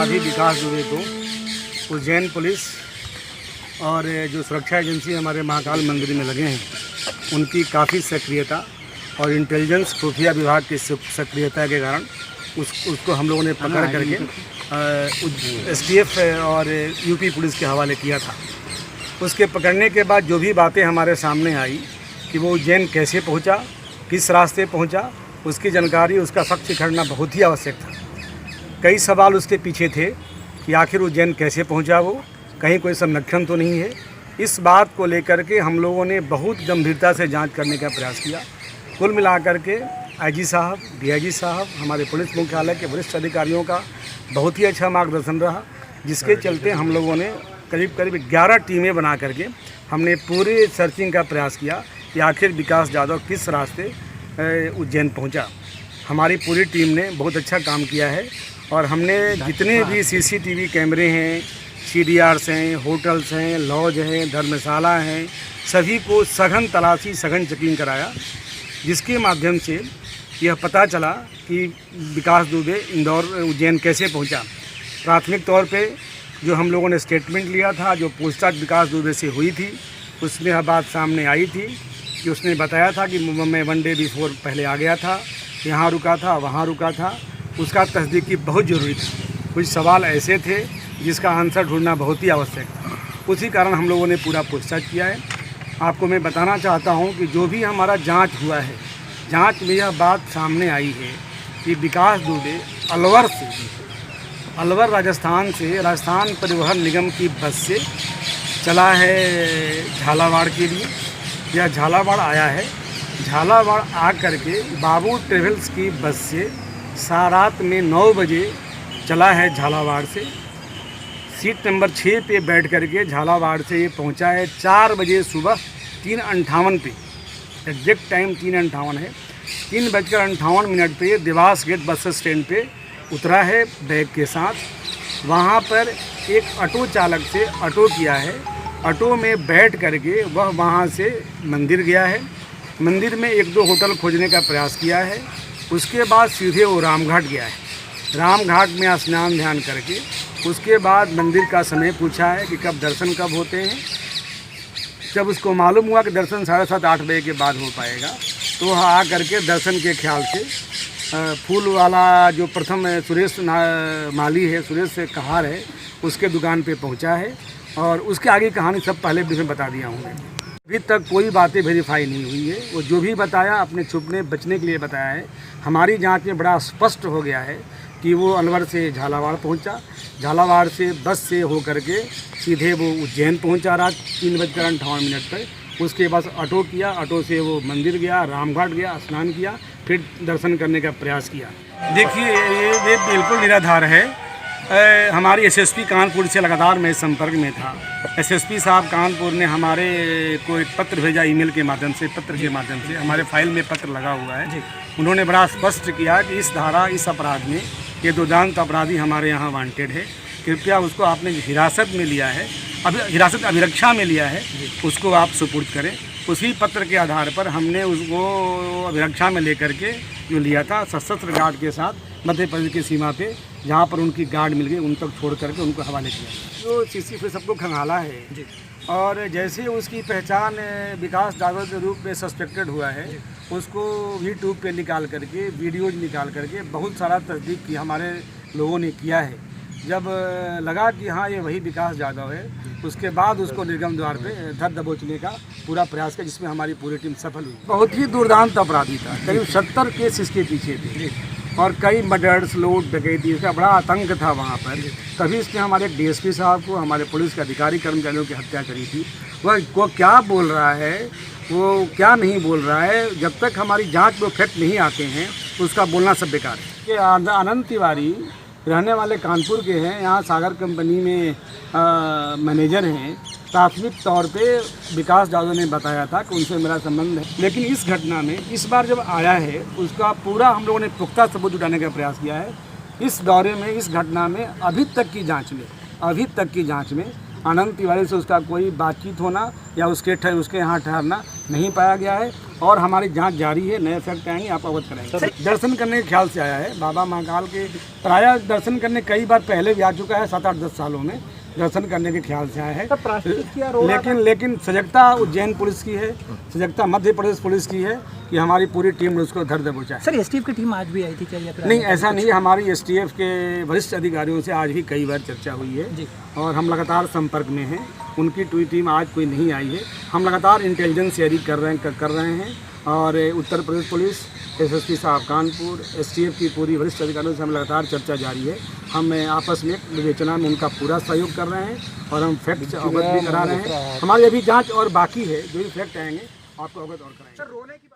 अपराधी विकास दुबे को उज्जैन पुलिस और जो सुरक्षा एजेंसी हमारे महाकाल मंदिर में लगे हैं उनकी काफ़ी सक्रियता और इंटेलिजेंस खुफिया विभाग की सक्रियता के कारण उसको हम लोगों ने पकड़ करके STF और यूपी पुलिस के हवाले किया था। उसके पकड़ने के बाद जो भी बातें हमारे सामने आई कि वो उज्जैन कैसे पहुंचा, किस रास्ते पहुंचा, उसकी जानकारी, उसका साक्ष्य खड़ना बहुत ही आवश्यक था। कई सवाल उसके पीछे थे कि आखिर उज्जैन कैसे पहुंचा, वो कहीं कोई संरक्षण तो नहीं है। इस बात को लेकर के हम लोगों ने बहुत गंभीरता से जांच करने का प्रयास किया। कुल मिलाकर के IG साहब, DIG साहब, हमारे पुलिस मुख्यालय के वरिष्ठ अधिकारियों का बहुत ही अच्छा मार्गदर्शन रहा, जिसके चलते हम लोगों ने करीब 11 टीमें बना करके हमने पूरे सर्चिंग का प्रयास किया कि आखिर विकास यादव किस रास्ते उज्जैन पहुंचा। हमारी पूरी टीम ने बहुत अच्छा काम किया है और हमने जितने भी CCTV कैमरे हैं, CDRs हैं, होटल्स हैं, लॉज हैं, धर्मशाला हैं, सभी को सघन तलाशी, सघन चेकिंग कराया, जिसके माध्यम से यह पता चला कि विकास दुबे इंदौर उज्जैन कैसे पहुंचा। प्राथमिक तौर पे जो हम लोगों ने स्टेटमेंट लिया था, जो पूछताछ विकास दुबे से हुई थी, उसमें यह बात सामने आई थी कि उसने बताया था कि मैं 1 डे बिफोर पहले आ गया था, यहाँ रुका था, वहाँ रुका था। उसका तस्दीकी बहुत ज़रूरी था। कुछ सवाल ऐसे थे जिसका आंसर ढूंढना बहुत ही आवश्यक था। उसी कारण हम लोगों ने पूरा पूछताछ किया है। आपको मैं बताना चाहता हूं कि जो भी हमारा जांच हुआ है, जांच में यह बात सामने आई है कि विकास दुबे अलवर राजस्थान से राजस्थान परिवहन निगम की बस से चला है झालावाड़ के लिए। यह झालावाड़ आया है, झालावाड़ आ करके बाबू ट्रेवल्स की बस से रात में 9 बजे चला है झालावाड़ से। सीट नंबर 6 पे बैठ करके झालावाड़ से ये पहुंचा है 4 बजे सुबह 3:58 पे। एग्जैक्ट टाइम 3:58 है। 3:58 पे देवास गेट बस स्टैंड पे उतरा है बैग के साथ। वहाँ पर एक ऑटो चालक से ऑटो किया है। ऑटो में बैठ करके वह वहाँ से मंदिर गया है। मंदिर में 1-2 होटल खोजने का प्रयास किया है। उसके बाद सीधे वो रामघाट गया है। रामघाट में स्नान ध्यान करके उसके बाद मंदिर का समय पूछा है कि कब दर्शन कब होते हैं। जब उसको मालूम हुआ कि दर्शन 7:30-8 बजे के बाद हो पाएगा, तो वह आ करके दर्शन के ख्याल से फूल वाला जो प्रथम सुरेश माली है, सुरेश से कहार है, उसके दुकान पे पहुंचा है। और उसके आगे कहानी सब पहले भी मैं बता दिया हूँ। अभी तक कोई बातें वेरीफाई नहीं हुई है। वो जो भी बताया अपने छुपने बचने के लिए बताया है। हमारी जांच में बड़ा स्पष्ट हो गया है कि वो अलवर से झालावाड़ पहुंचा, झालावाड़ से बस से हो करके सीधे वो उज्जैन पहुंचा रात 3:58 पर। उसके बाद ऑटो किया, ऑटो से वो मंदिर गया, रामघाट गया, स्नान किया, फिर दर्शन करने का प्रयास किया। देखिए ये बिल्कुल निराधार है। हमारी SSP कानपुर से लगातार मैं संपर्क में था। SSP साहब कानपुर ने हमारे को एक पत्र भेजा, ईमेल के माध्यम से, पत्र के माध्यम से। हमारे फाइल में पत्र लगा हुआ है। उन्होंने बड़ा स्पष्ट किया कि इस धारा, इस अपराध में ये दुर्दांत अपराधी हमारे यहाँ वांटेड है। कृपया उसको आपने हिरासत में लिया है, हिरासत अभिरक्षा में लिया है, उसको आप सुपुर्द करें। उसी पत्र के आधार पर हमने उसको अभिरक्षा में लेकर के जो लिया था, सशस्त्र गार्ड के साथ मध्य प्रदेश की सीमा पे जहाँ पर उनकी गार्ड मिल गई, उन तक छोड़ करके उनको हवाले किया। जो CC पे सबको खंगाला है जी। और जैसे उसकी पहचान विकास यादव के रूप में सस्पेक्टेड हुआ है, उसको यूट्यूब पे निकाल करके, वीडियोज निकाल करके बहुत सारा तस्दीक की हमारे लोगों ने किया है। जब लगा कि हाँ ये वही विकास यादव है, उसके बाद उसको निर्गम द्वार पे धर दबोचने का पूरा प्रयास किया, जिसमें हमारी पूरी टीम सफल हुई। बहुत ही दुर्दांत अपराधी था। करीब 70 केस इसके पीछे थे और कई मर्डर्स, लूट, डकैती, इसका बड़ा आतंक था वहाँ पर। तभी इसने हमारे DSP साहब को, हमारे पुलिस के अधिकारी कर्मचारियों की हत्या करी थी। वह क्या बोल रहा है, वो क्या नहीं बोल रहा है, जब तक हमारी जांच में फैक्ट नहीं आते हैं उसका बोलना सब बेकार है। आनंद तिवारी रहने वाले कानपुर के हैं, यहाँ सागर कंपनी में मैनेजर हैं। प्राथमिक तौर पे विकास यादव ने बताया था कि उनसे मेरा संबंध है, लेकिन इस घटना में इस बार जब आया है उसका पूरा हम लोगों ने पुख्ता सबूत जुटाने का प्रयास किया है। इस दौरे में, इस घटना में अभी तक की जांच में आनंद तिवारी से उसका कोई बातचीत होना या उसके यहाँ ठहरना नहीं पाया गया है और हमारी जांच जारी है। नए फैक्ट आएंगे, आप अवगत कराएंगे। दर्शन करने के ख्याल से आया है, बाबा महाकाल के प्रायः दर्शन करने कई बार पहले भी आ चुका है, 7-8-10 सालों में दर्शन करने के ख्याल से आया है। लेकिन सजगता उज्जैन पुलिस की है, सजगता मध्य प्रदेश पुलिस की है कि हमारी पूरी टीम ने उसको धर दबोचा। सर एसटीएफ की टीम आज भी आई थी क्या? नहीं, ऐसा नहीं। हमारी एसटीएफ के वरिष्ठ अधिकारियों से आज भी कई बार चर्चा हुई है जी। और हम लगातार संपर्क में हैं। उनकी टीम आज कोई नहीं आई है। हम लगातार इंटेलिजेंस शेयरिंग कर रहे हैं और उत्तर प्रदेश पुलिस, एसएसपी साहब कानपुर, एसटीएफ की पूरी वरिष्ठ अधिकारियों से हम लगातार चर्चा जारी है। हम आपस में विवेचना में उनका पूरा सहयोग कर रहे हैं और हम फैक्ट अवगत भी करा रहे हैं। हमारी अभी जांच और बाकी है, जो भी फैक्ट आएंगे आपको अवगत और कराएंगे।